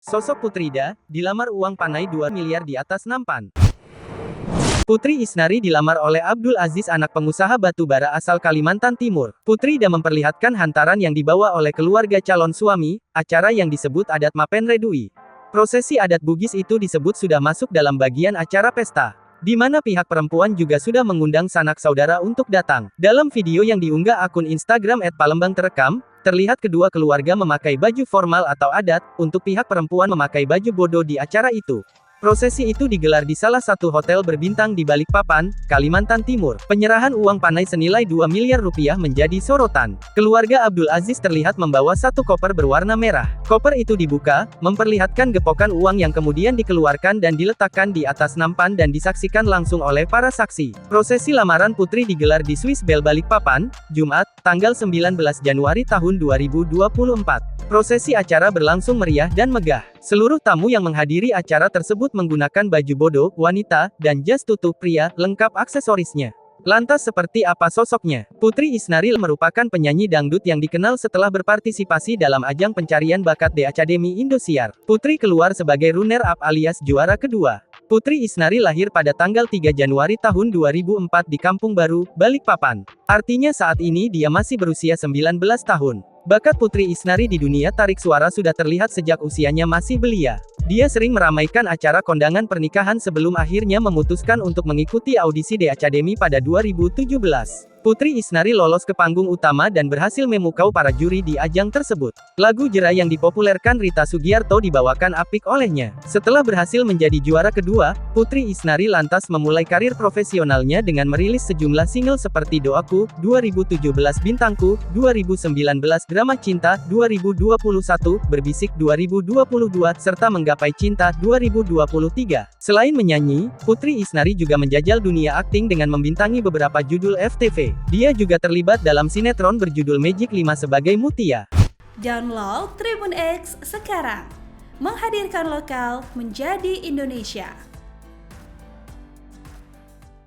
Sosok Putrida, dilamar uang panai 2 miliar di atas nampan. Putri Isnari dilamar oleh Abdul Aziz, anak pengusaha batu bara asal Kalimantan Timur. Putrida memperlihatkan hantaran yang dibawa oleh keluarga calon suami, acara yang disebut adat Mapen Redui. Prosesi adat Bugis itu disebut sudah masuk dalam bagian acara pesta, di mana pihak perempuan juga sudah mengundang sanak saudara untuk datang. Dalam video yang diunggah akun Instagram @palembang terekam, terlihat kedua keluarga memakai baju formal atau adat, untuk pihak perempuan memakai baju bodo di acara itu. Prosesi itu digelar di salah satu hotel berbintang di Balikpapan, Kalimantan Timur. Penyerahan uang panai senilai 2 miliar rupiah menjadi sorotan. Keluarga Abdul Aziz terlihat membawa satu koper berwarna merah. Koper itu dibuka, memperlihatkan gepokan uang yang kemudian dikeluarkan dan diletakkan di atas nampan dan disaksikan langsung oleh para saksi. Prosesi lamaran putri digelar di Swiss Bell Balikpapan, Jumat, tanggal 19 Januari tahun 2024. Prosesi acara berlangsung meriah dan megah. Seluruh tamu yang menghadiri acara tersebut menggunakan baju bodo, wanita, dan jas tutup pria, lengkap aksesorisnya. Lantas seperti apa sosoknya? Putri Isnari merupakan penyanyi dangdut yang dikenal setelah berpartisipasi dalam ajang pencarian bakat The Academy Indosiar. Putri keluar sebagai runner-up alias juara kedua. Putri Isnari lahir pada tanggal 3 Januari tahun 2004 di Kampung Baru, Balikpapan. Artinya saat ini dia masih berusia 19 tahun. Bakat Putri Isnari di dunia tarik suara sudah terlihat sejak usianya masih belia. Dia sering meramaikan acara kondangan pernikahan sebelum akhirnya memutuskan untuk mengikuti audisi The Academy pada 2017. Putri Isnari lolos ke panggung utama dan berhasil memukau para juri di ajang tersebut. Lagu Jera yang dipopulerkan Rita Sugiarto dibawakan apik olehnya. Setelah berhasil menjadi juara kedua, Putri Isnari lantas memulai karir profesionalnya dengan merilis sejumlah single seperti Doaku, 2017 Bintangku, 2019 Drama Cinta, 2021 Berbisik 2022, serta Menggapai Cinta 2023. Selain menyanyi, Putri Isnari juga menjajal dunia akting dengan membintangi beberapa judul FTV. Dia juga terlibat dalam sinetron berjudul Magic 5 sebagai Mutia. Download Tribun X sekarang, menghadirkan lokal menjadi Indonesia.